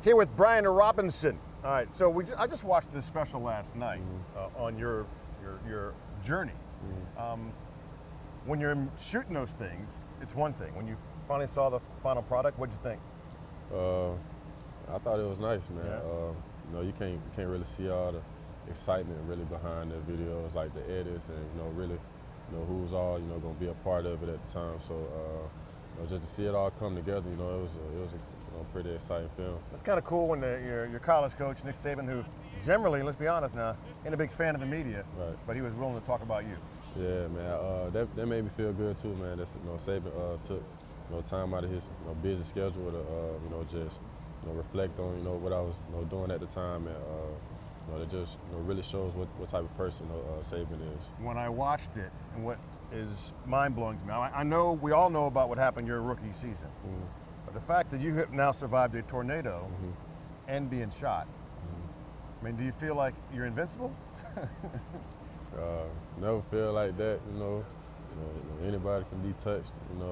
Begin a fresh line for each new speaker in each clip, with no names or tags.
Here with Brian Robinson. All right, so I just watched this special last night on your journey. When you're shooting those things, it's one thing. When you finally saw the final product, what'd you think?
I thought it was nice, man.
Yeah.
You can't really see all the excitement really behind the videos, like the edits, and really, who's all gonna be a part of it at the time. So just to see it all come together, it was a pretty exciting film.
It's kind of cool when your college coach Nick Saban, who generally, let's be honest now, ain't a big fan of the media,
right,
but he was willing to talk about you.
Yeah, man. That made me feel good too, man. That's Saban took time out of his busy schedule to just reflect on what I was doing at the time, and that just really shows what type of person Saban is.
When I watched it, and what is mind-blowing to me, I know we all know about what happened your rookie season, but the fact that you have now survived a tornado and being shot, I mean, do you feel like you're invincible?
Never feel like that, anybody can be touched, and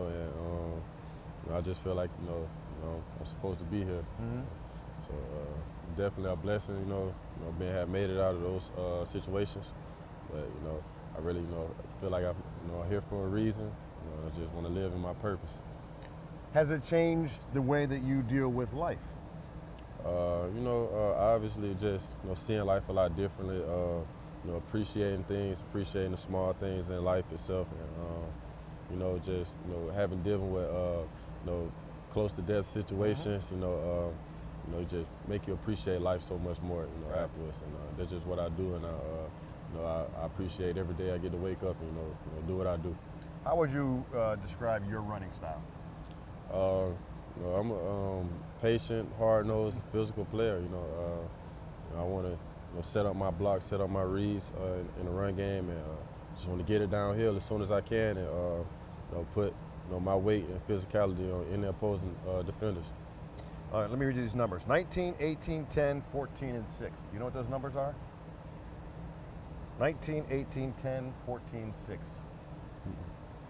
I just feel like, I'm supposed to be here. So definitely a blessing, have made it out of those situations. But I really, feel like I'm here for a reason. I just want to live in my purpose.
Has it changed the way that you deal with life?
Obviously just seeing life a lot differently. Appreciating things, appreciating the small things in life itself, and just having dealing with close to death situations. Just make you appreciate life so much more, afterwards. And that's just what I do, and I appreciate every day I get to wake up and do what I do.
How would you describe your running style?
I'm a patient, hard-nosed, physical player. I want to set up my blocks, set up my reads in the run game, and just want to get it downhill as soon as I can, and put my weight and physicality in the opposing defenders.
All right, let me read you these numbers: 19, 18, 10, 14, and 6. Do you know what those numbers are? 19, 18, 10, 14, 6.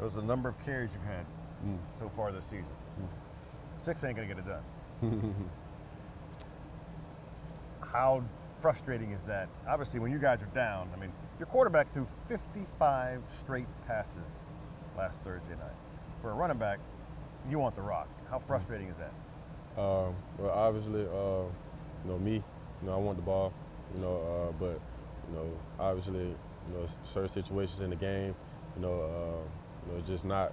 Those are the number of carries you've had so far this season. 6 ain't gonna get it done. How frustrating is that? Obviously, when you guys are down, I mean, your quarterback threw 55 straight passes last Thursday night. For a running back, you want the rock. How frustrating is that?
Well, obviously, me, I want the ball, but, obviously, certain situations in the game, it's just not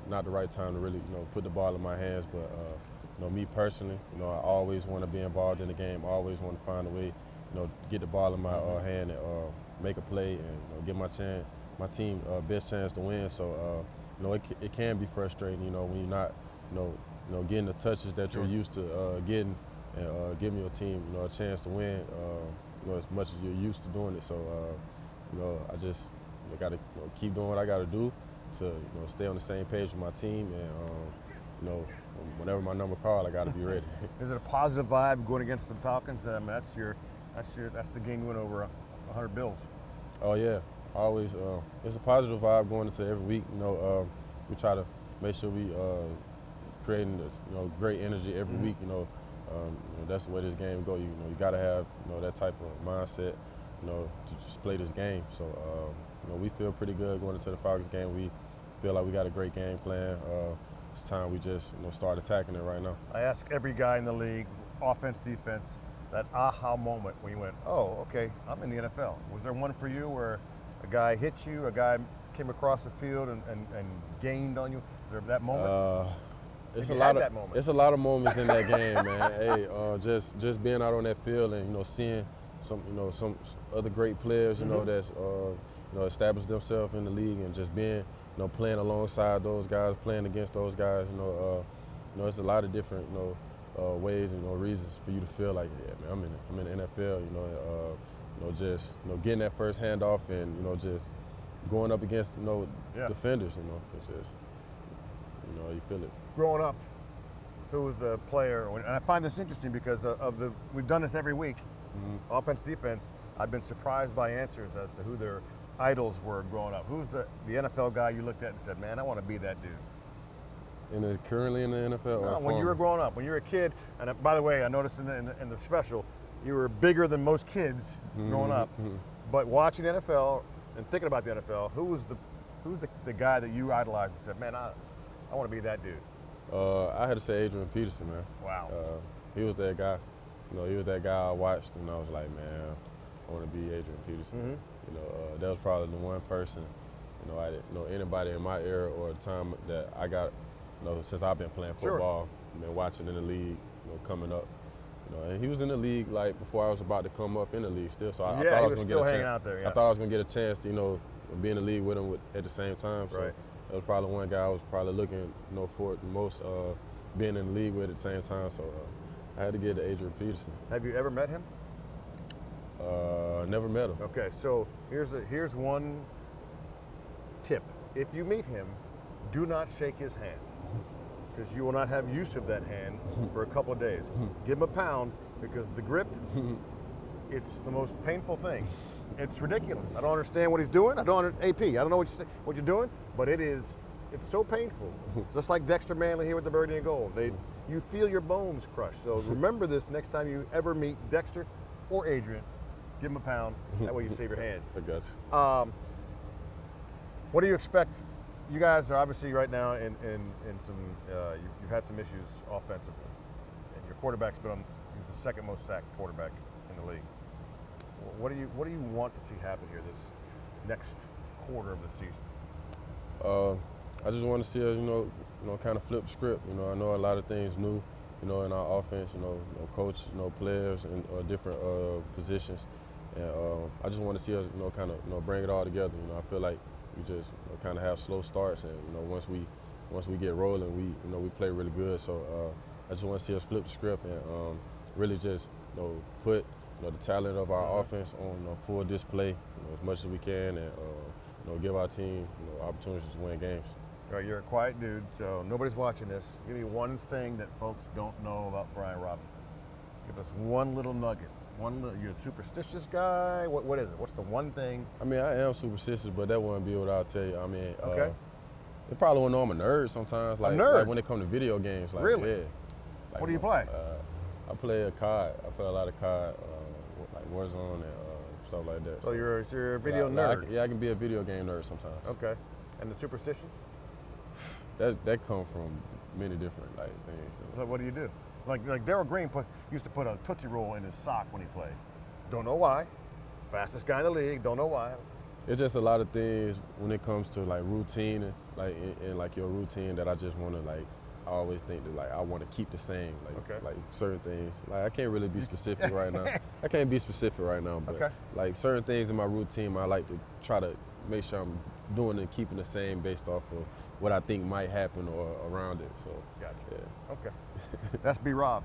the right time to really, put the ball in my hands. But, me personally, I always want to be involved in the game. I always want to find a way, get the ball in my hand and make a play and give my team best chance to win. So, it can be frustrating, when you're not, getting the touches that you're used to getting, and giving your team, a chance to win, as much as you're used to doing it. So, I just got to keep doing what I got to do to, stay on the same page with my team, and whenever my number called, I got to be ready.
Is it a positive vibe going against the Falcons? I mean, that's the game you win over 100 Bills.
Oh yeah, always. It's a positive vibe going into every week. We try to make sure we creating great energy every week. That's the way this game goes. You got to have that type of mindset. To just play this game. So we feel pretty good going into the Falcons game. We feel like we got a great game plan. It's time we just start attacking it right now.
I ask every guy in the league, offense, defense, that aha moment when you went, oh, okay, I'm in the NFL. Was there one for you where a guy hit you, a guy came across the field and gained on you? Is there that moment?
It's a lot of moments in that game, man. Hey, just being out on that field and seeing some other great players, that's established themselves in the league, and just being playing alongside those guys, playing against those guys. It's a lot of different ways and reasons for you to feel like, yeah, man, I'm in the NFL. Just getting that first handoff and just going up against defenders. It's just you feel it.
Growing up, who was the player? And I find this interesting because we've done this every week. Offense, defense. I've been surprised by answers as to who their idols were growing up. Who's the NFL guy you looked at and said, man, I want to be that dude?
Currently in the NFL?
No,
or
when you were growing up, when you were a kid. And by the way, I noticed in the special, you were bigger than most kids growing up. But watching the NFL and thinking about the NFL, who's the guy that you idolized and said, man, I want to be that dude?
I had to say Adrian Peterson, man.
Wow.
He was that guy. He was that guy I watched, and I was like, man, I want to be Adrian Peterson. That was probably the one person, I didn't know anybody in my era or the time that I got, since I've been playing football, been watching in the league, coming up. And he was in the league like before I was about to come up in the league still. So I thought I was going to get a chance.
Out there,
I thought I was going to get a chance to, be in the league with him at the same time. So
right.
That was probably one guy I was probably looking, for the most being in the league with at the same time. So I had to get to Adrian Peterson.
Have you ever met him?
Never met him.
Okay, so here's one tip. If you meet him, do not shake his hand, because you will not have use of that hand for a couple of days. Give him a pound, because the grip, it's the most painful thing. It's ridiculous. I don't understand what he's doing. I don't know what you're doing, but it's so painful. It's just like Dexter Manley here with the Birdie and Gold. You feel your bones crushed. So remember this next time you ever meet Dexter or Adrian. Give him a pound. That way you save your hands.
I got you.
What do you expect? You guys are obviously right now in some. You've had some issues offensively, and your quarterback's he's the second most sacked quarterback in the league. What do you want to see happen here this next quarter of the season?
I just want to see us, kind of flip the script. I know a lot of things new, in our offense. Coach, players in different positions, and I just want to see us, kind of, bring it all together. I feel like we just kind of have slow starts, and once we get rolling, we play really good. So I just want to see us flip the script and really just put the talent of our offense on full display, as much as we can, and give our team opportunities to win games.
All right, you're a quiet dude, so nobody's watching this. Give me one thing that folks don't know about Brian Robinson. Give us one little nugget. You're a superstitious guy. What is it? What's the one thing?
I mean, I am superstitious, but that wouldn't be what I'll tell you. I mean,
okay.
They probably wouldn't know I'm a nerd sometimes. Like,
a nerd?
Like when it comes to video games. Like,
really?
Yeah. Like,
what do you play?
I play a COD. I play a lot of COD, like Warzone and stuff like that.
So you're a video nerd?
I can be a video game nerd sometimes.
Okay. And the superstition?
That comes from many different things.
So what do you do? Like Darryl Green used to put a Tootsie Roll in his sock when he played. Don't know why. Fastest guy in the league. Don't know why.
It's just a lot of things when it comes to routine and in your routine that I just want to I always think that I want to keep the same. Like certain things. I can't really be specific right now. I can't be specific right now, but certain things in my routine, I like to try to make sure I'm doing and keeping the same based off of what I think might happen or around it. So
gotcha.
Yeah.
Okay. That's B-Rob.